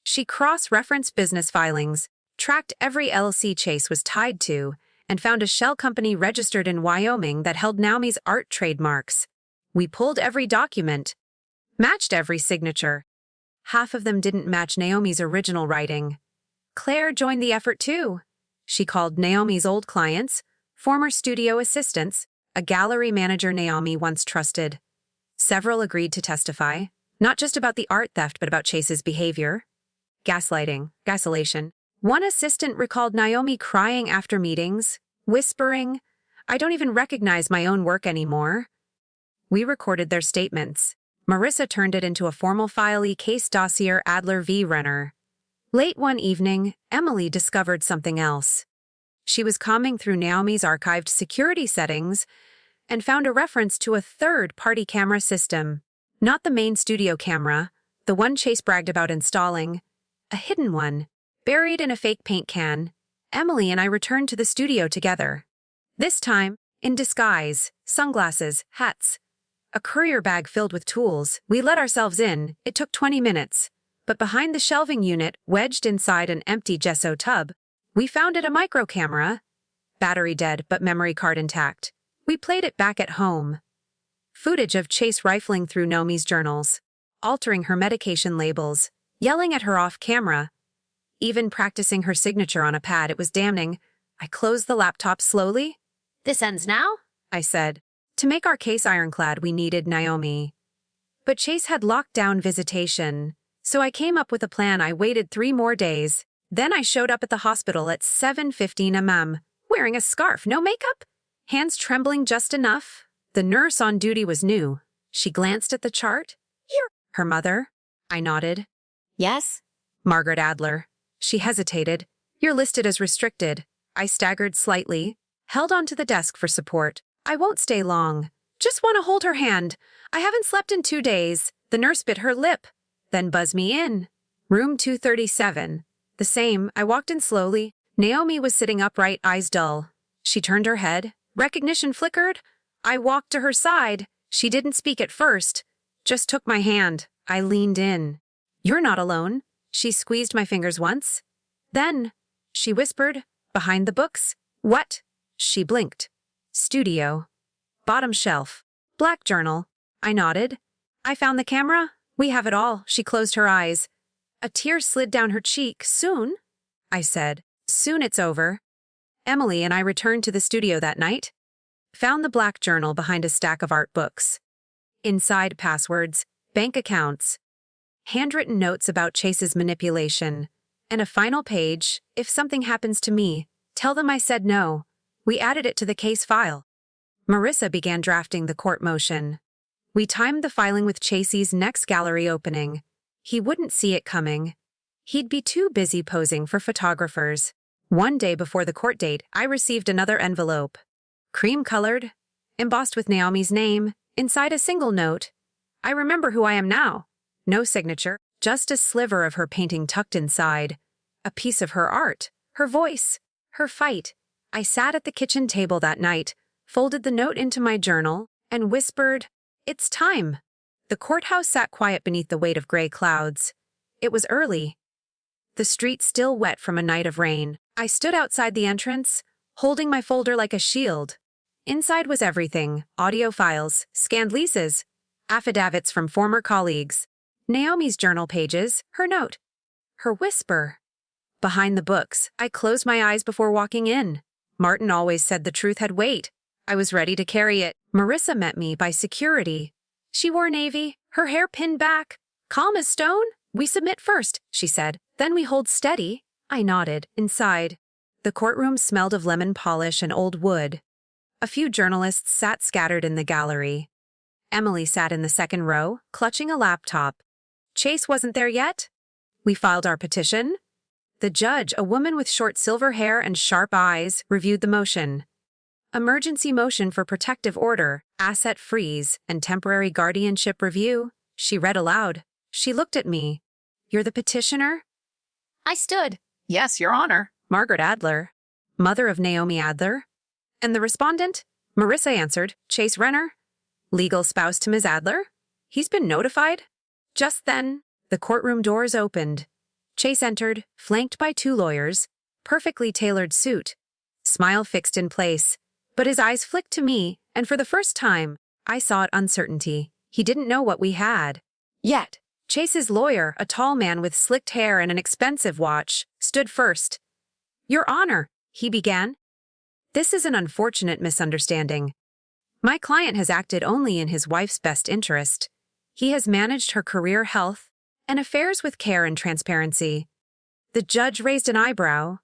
Speaker 1: She cross-referenced business filings, tracked every LLC Chase was tied to, and found a shell company registered in Wyoming that held Naomi's art trademarks. We pulled every document, matched every signature. Half of them didn't match Naomi's original writing. Claire joined the effort too. She called Naomi's old clients, former studio assistants, a gallery manager Naomi once trusted. Several agreed to testify, not just about the art theft but about Chase's behavior. Gaslighting, gasolation. One assistant recalled Naomi crying after meetings, whispering, "I don't even recognize my own work anymore." We recorded their statements. Marissa turned it into a formal file case dossier Adler v. Renner. Late one evening, Emily discovered something else. She was combing through Naomi's archived security settings and found a reference to a third-party camera system. Not the main studio camera, the one Chase bragged about installing. A hidden one, buried in a fake paint can. Emily and I returned to the studio together. This time, in disguise, sunglasses, hats. A courier bag filled with tools. We let ourselves in. It took 20 minutes. But behind the shelving unit, wedged inside an empty gesso tub, we found it a micro camera. Battery dead, but memory card intact. We played it back at home. Footage of Chase rifling through Naomi's journals, altering her medication labels, yelling at her off camera, even practicing her signature on a pad. It was damning. I closed the laptop slowly. "This ends now?" I said. To make our case ironclad, we needed Naomi. But Chase had locked down visitation, so I came up with a plan. I waited 3 more days. Then I showed up at the hospital at 7:15 a.m., wearing a scarf, no makeup, hands trembling just enough. The nurse on duty was new. She glanced at the chart. "You're her mother?" I nodded.
Speaker 2: Yes?
Speaker 1: "Margaret Adler." She hesitated. "You're listed as restricted." I staggered slightly, held onto the desk for support. "I won't stay long. Just want to hold her hand. I haven't slept in 2 days." The nurse bit her lip, then buzzed me in. Room 237. The same. I walked in slowly. Naomi was sitting upright, eyes dull. She turned her head. Recognition flickered. I walked to her side. She didn't speak at first, just took my hand. I leaned in. "You're not alone." She squeezed my fingers once. Then, she whispered, "Behind the books." "What?" She blinked. "Studio. Bottom shelf. Black journal." I nodded. "I found the camera. We have it all." She closed her eyes. A tear slid down her cheek. "Soon?" I said. "Soon it's over." Emily and I returned to the studio that night. Found the black journal behind a stack of art books. Inside, passwords, bank accounts, handwritten notes about Chase's manipulation, and a final page, "If something happens to me, tell them I said no." We added it to the case file. Marissa began drafting the court motion. We timed the filing with Chase's next gallery opening. He wouldn't see it coming. He'd be too busy posing for photographers. One day before the court date, I received another envelope. Cream-colored, embossed with Naomi's name, inside a single note. "I remember who I am now." No signature, just a sliver of her painting tucked inside. A piece of her art, her voice, her fight. I sat at the kitchen table that night, folded the note into my journal, and whispered, "It's time." The courthouse sat quiet beneath the weight of gray clouds. It was early, the street still wet from a night of rain. I stood outside the entrance, holding my folder like a shield. Inside was everything: audio files, scanned leases, affidavits from former colleagues, Naomi's journal pages, her note, her whisper. Behind the books, I closed my eyes before walking in. Martin always said the truth had weight. I was ready to carry it. Marissa met me by security. She wore navy, her hair pinned back. Calm as stone? "We submit first," she said. "Then we hold steady." I nodded. Inside, the courtroom smelled of lemon polish and old wood. A few journalists sat scattered in the gallery. Emily sat in the second row, clutching a laptop. Chase wasn't there yet. We filed our petition. The judge, a woman with short silver hair and sharp eyes, reviewed the motion. Emergency motion for protective order, asset freeze, and temporary guardianship review, she read aloud. She looked at me. "You're the petitioner?" I stood.
Speaker 3: Yes, Your Honor.
Speaker 1: Margaret Adler, mother of Naomi Adler. And the respondent? Marissa answered, "Chase Renner, legal spouse to Ms. Adler. He's been notified." Just then, the courtroom doors opened. Chase entered, flanked by two lawyers, perfectly tailored suit, smile fixed in place. But his eyes flicked to me, and for the first time, I saw it: uncertainty. He didn't know what we had. Yet, Chase's lawyer, a tall man with slicked hair and an expensive watch, stood first. "Your Honor," he began, "this is an unfortunate misunderstanding. My client has acted only in his wife's best interest. He has managed her career, health, and affairs with care and transparency." The judge raised an eyebrow.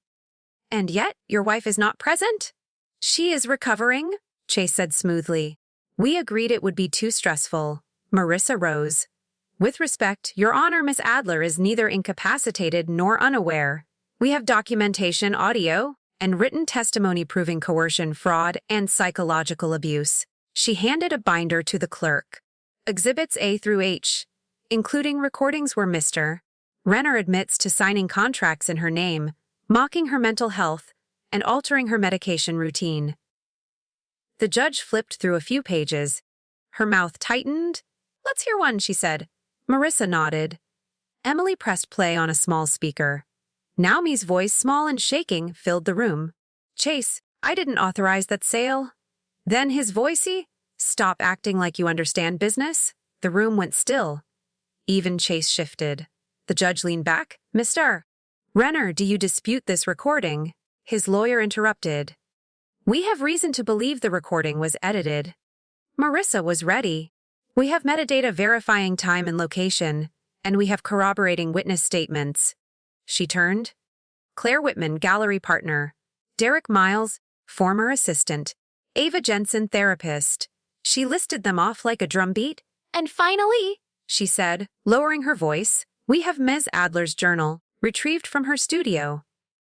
Speaker 1: "And yet, your wife is not present?" "She is recovering," Chase said smoothly. We agreed it would be too stressful. Marissa rose. "With respect, Your Honor, Miss Adler is neither incapacitated nor unaware. We have documentation, audio, and written testimony proving coercion, fraud, and psychological abuse." She handed a binder to the clerk. Exhibits A through H, including recordings, were Mr. Renner admits to signing contracts in her name, mocking her mental health, and altering her medication routine. The judge flipped through a few pages. Her mouth tightened. "Let's hear one," she said. Marissa nodded. Emily pressed play on a small speaker. Naomi's voice, small and shaking, filled the room. "Chase, I didn't authorize that sale." Then his voicey, "Stop acting like you understand business." The room went still. Even Chase shifted. The judge leaned back. "Mr. Renner, do you dispute this recording?" His lawyer interrupted. "We have reason to believe the recording was edited." Marissa was ready. "We have metadata verifying time and location, and we have corroborating witness statements." She turned. Claire Whitman, gallery partner. Derek Miles, former assistant. Ava Jensen, therapist. She listed them off like a drumbeat. "And finally," she said, lowering her voice, "we have Ms. Adler's journal, retrieved from her studio."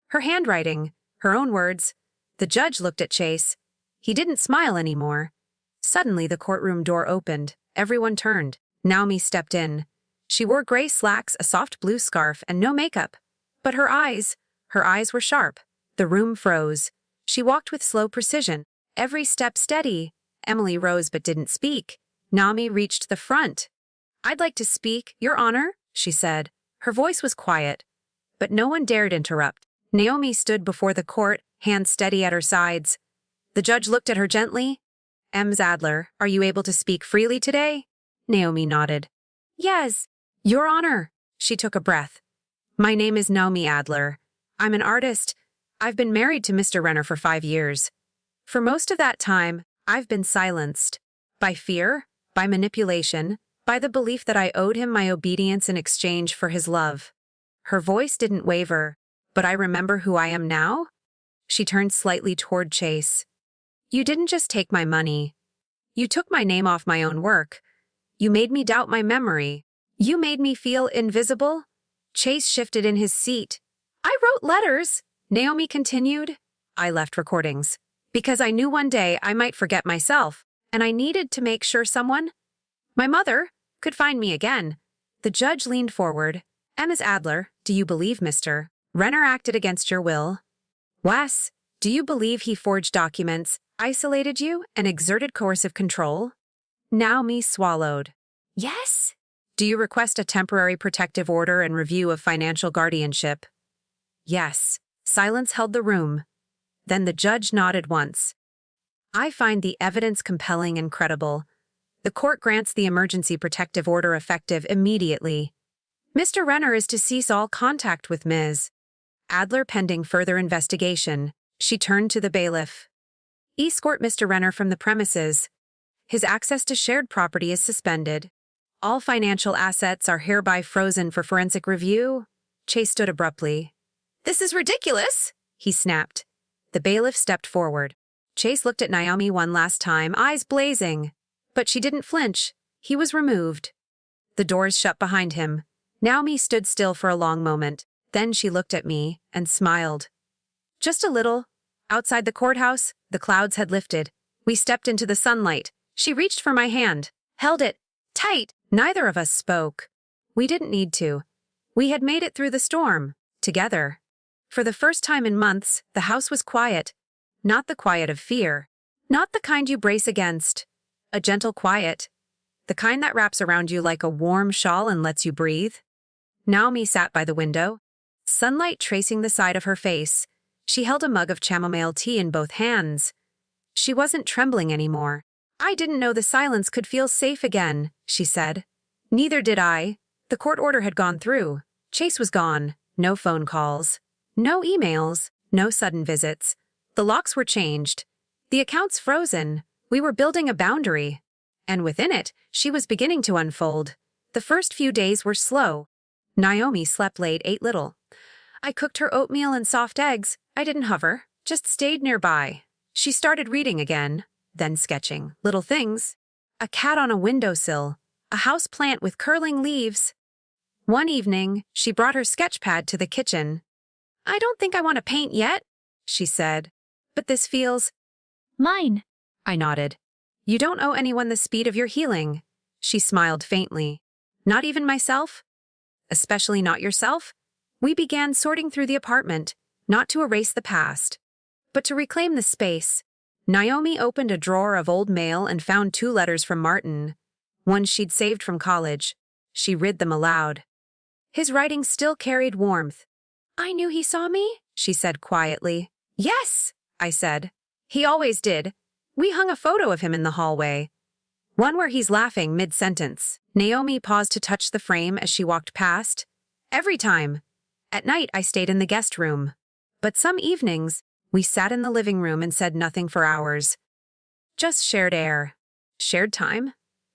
Speaker 1: Her handwriting, her own words. The judge looked at Chase. He didn't smile anymore. Suddenly, the courtroom door opened. Everyone turned. Naomi stepped in. She wore gray slacks, a soft blue scarf, and no makeup. But her eyes were sharp. The room froze. She walked with slow precision, every step steady. Emily rose but didn't speak. Naomi reached the front. "I'd like to speak, Your Honor," she said. Her voice was quiet, but no one dared interrupt. Naomi stood before the court, hands steady at her sides. The judge looked at her gently. "Ms. Adler, are you able to speak freely today?" Naomi nodded. "Yes, Your Honor." She took a breath. "My name is Naomi Adler. I'm an artist. I've been married to Mr. Renner for 5 years. For most of that time, I've been silenced. By fear, by manipulation, by the belief that I owed him my obedience in exchange for his love." Her voice didn't waver. "But I remember who I am now?" She turned slightly toward Chase. "You didn't just take my money. You took my name off my own work. You made me doubt my memory. You made me feel invisible." Chase shifted in his seat. "I wrote letters," Naomi continued. "I left recordings. Because I knew one day I might forget myself, and I needed to make sure someone, my mother, could find me again." The judge leaned forward. "Ms. Adler, do you believe Mr. Renner acted against your will? Wes, do you believe he forged documents, isolated you, and exerted coercive control?" Naomi swallowed.
Speaker 2: Yes?
Speaker 1: Do you request a temporary protective order and review of financial guardianship? Yes. Silence held the room. Then the judge nodded once. I find the evidence compelling and credible. The court grants the emergency protective order effective immediately. Mr. Renner is to cease all contact with Ms. Adler pending further investigation. She turned to the bailiff. Escort Mr. Renner from the premises. His access to shared property is suspended. All financial assets are hereby frozen for forensic review. Chase stood abruptly. This is ridiculous, he snapped. The bailiff stepped forward. Chase looked at Naomi one last time, eyes blazing. But she didn't flinch. He was removed. The doors shut behind him. Naomi stood still for a long moment. Then she looked at me and smiled. Just a little. Outside the courthouse, the clouds had lifted. We stepped into the sunlight. She reached for my hand, held it tight. Neither of us spoke. We didn't need to. We had made it through the storm, together. For the first time in months, the house was quiet. Not the quiet of fear. Not the kind you brace against. A gentle quiet. The kind that wraps around you like a warm shawl and lets you breathe. Naomi sat by the window, sunlight tracing the side of her face. She held a mug of chamomile tea in both hands. She wasn't trembling anymore. I didn't know the silence could feel safe again, she said. Neither did I. The court order had gone through. Chase was gone. No phone calls. No emails. No sudden visits. The locks were changed. The accounts frozen. We were building a boundary. And within it, she was beginning to unfold. The first few days were slow. Naomi slept late, ate little. I cooked her oatmeal and soft eggs. I didn't hover, just stayed nearby. She started reading again, then sketching. Little things. A cat on a windowsill. A house plant with curling leaves. One evening, she brought her sketch pad to the kitchen. I don't think I want to paint yet, she said. But this feels...
Speaker 2: Mine.
Speaker 1: I nodded. You don't owe anyone the speed of your healing. She smiled faintly. Not even myself? Especially not yourself? We began sorting through the apartment, not to erase the past, but to reclaim the space. Naomi opened a drawer of old mail and found 2 letters from Martin, one she'd saved from college. She read them aloud. His writing still carried warmth. I knew he saw me, she said quietly. Yes, I said. He always did. We hung a photo of him in the hallway. One where he's laughing mid-sentence. Naomi paused to touch the frame as she walked past. Every time. At night, I stayed in the guest room. But some evenings, we sat in the living room and said nothing for hours. Just shared air. Shared time.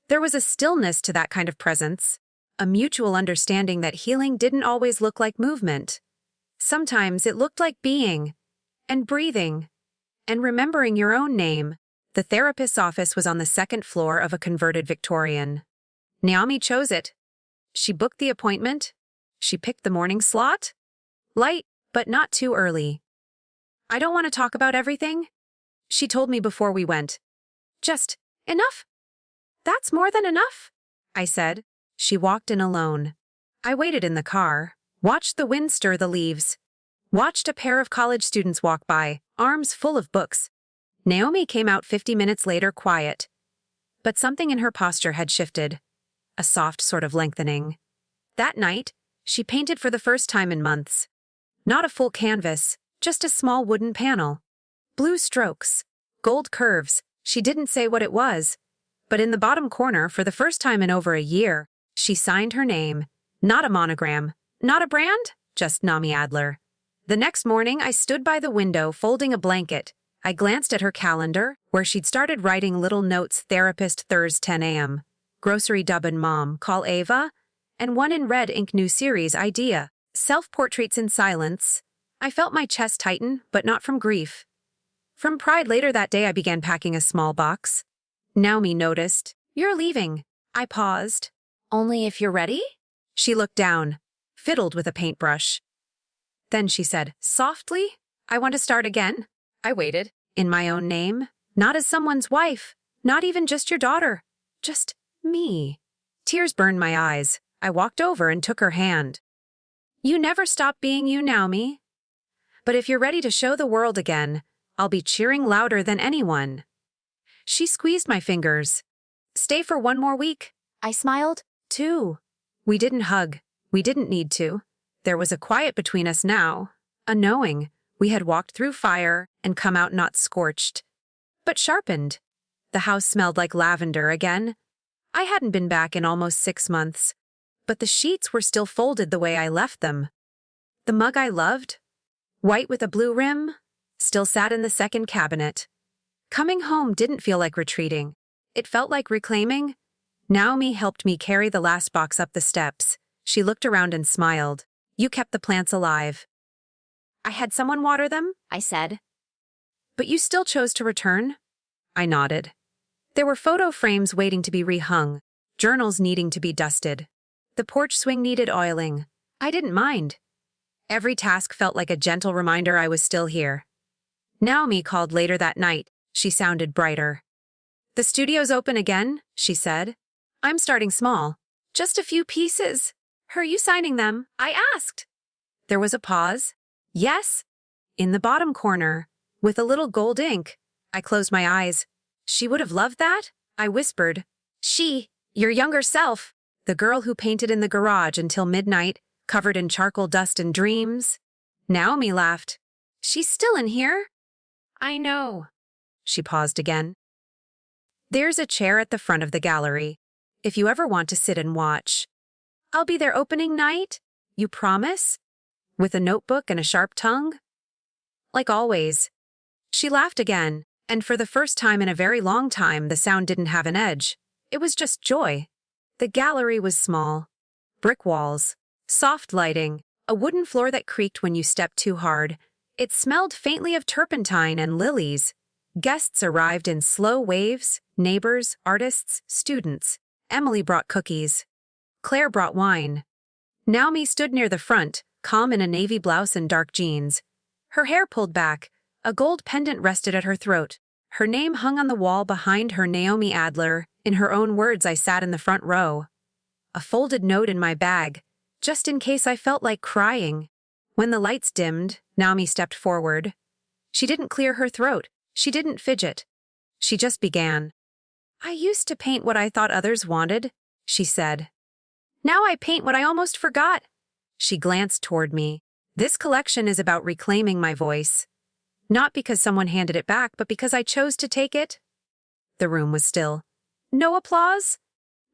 Speaker 1: There was a stillness to that kind of presence. A mutual understanding that healing didn't always look like movement. Sometimes it looked like being. And breathing. And remembering your own name. The therapist's office was on the 2nd floor of a converted Victorian. Naomi chose it. She booked the appointment. She picked the morning slot. Light, but not too early. I don't want to talk about everything, she told me before we went. Just, enough? That's more than enough, I said. She walked in alone. I waited in the car, watched the wind stir the leaves, watched a pair of college students walk by, arms full of books. Naomi came out 50 minutes later quiet. But something in her posture had shifted. A soft sort of lengthening. That night, she painted for the first time in months. Not a full canvas, just a small wooden panel. Blue strokes, gold curves. She didn't say what it was. But in the bottom corner, for the first time in over a year, she signed her name. Not a monogram, not a brand, just Naomi Adler. The next morning, I stood by the window folding a blanket. I glanced at her calendar, where she'd started writing little notes: therapist Thurs 10 a.m., grocery dubbin mom, call Ava, and one in red ink new series idea, self-portraits in silence. I felt my chest tighten, but not from grief. From pride. Later that day I began packing a small box. Naomi noticed. You're leaving. I paused. Only if you're ready? She looked down, fiddled with a paintbrush. Then she said, softly, I want to start again. I waited. In my own name. Not as someone's wife. Not even just your daughter. Just me. Tears burned my eyes. I walked over and took her hand. You never stop being you, Naomi. But if you're ready to show the world again, I'll be cheering louder than anyone. She squeezed my fingers. Stay for one more week.
Speaker 2: I smiled.
Speaker 1: 2. We didn't hug. We didn't need to. There was a quiet between us now, a knowing. We had walked through fire and come out not scorched, but sharpened. The house smelled like lavender again. I hadn't been back in almost 6 months, but the sheets were still folded the way I left them. The mug I loved, white with a blue rim, still sat in the second cabinet. Coming home didn't feel like retreating. It felt like reclaiming. Naomi helped me carry the last box up the steps. She looked around and smiled. You kept the plants alive. I had someone water them,
Speaker 2: I said.
Speaker 1: but you still chose to return? I nodded. There were photo frames waiting to be rehung, journals needing to be dusted. The porch swing needed oiling. I didn't mind. Every task felt like a gentle reminder I was still here. Naomi called later that night. She sounded brighter. The studio's open again, she said. I'm starting small. Just a few pieces. Are you signing them? I asked. There was a pause. Yes. In the bottom corner, with a little gold ink. I closed my eyes. She would have loved that? I whispered. She, your younger self, the girl who painted in the garage until midnight, covered in charcoal dust and dreams. Naomi laughed. She's still in here? I know. She paused again. There's a chair at the front of the gallery, if you ever want to sit and watch. I'll be there opening night. You promise? With a notebook and a sharp tongue? Like always. She laughed again, and for the first time in a very long time, the sound didn't have an edge. It was just joy. The gallery was small. Brick walls, soft lighting, a wooden floor that creaked when you stepped too hard. It smelled faintly of turpentine and lilies. Guests arrived in slow waves, neighbors, artists, students. Emily brought cookies. Claire brought wine. Naomi stood near the front, calm in a navy blouse and dark jeans. Her hair pulled back, a gold pendant rested at her throat. Her name hung on the wall behind her, Naomi Adler. In her own words, I sat in the front row. A folded note in my bag, just in case I felt like crying. When the lights dimmed, Naomi stepped forward. She didn't clear her throat. She didn't fidget. She just began. I used to paint what I thought others wanted, she said. Now I paint what I almost forgot. She glanced toward me. This collection is about reclaiming my voice. Not because someone handed it back, but because I chose to take it. The room was still. No applause?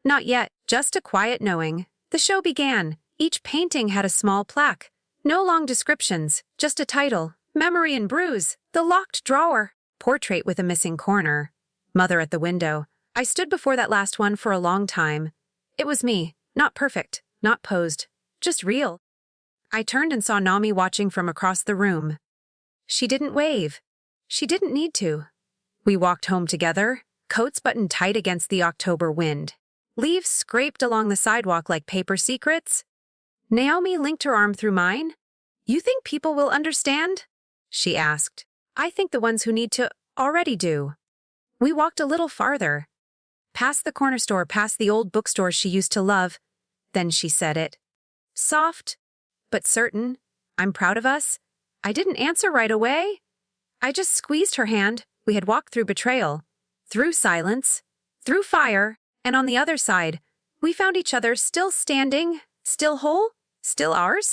Speaker 1: Not yet, just a quiet knowing. The show began. Each painting had a small plaque. No long descriptions, just a title. Memory and Bruise. The Locked Drawer. Portrait with a missing corner. Mother at the window. I stood before that last one for a long time. It was me, not perfect, not posed, just real. I turned and saw Naomi watching from across the room. She didn't wave. She didn't need to. We walked home together, coats buttoned tight against the October wind. Leaves scraped along the sidewalk like paper secrets. Naomi linked her arm through mine. You think people will understand? She asked. I think the ones who need to already do. We walked a little farther. Past the corner store, past the old bookstore she used to love. Then she said it. Soft, but certain. I'm proud of us. I didn't answer right away. I just squeezed her hand. We had walked through betrayal, through silence, through fire, and on the other side, we found each other still standing, still whole, still ours.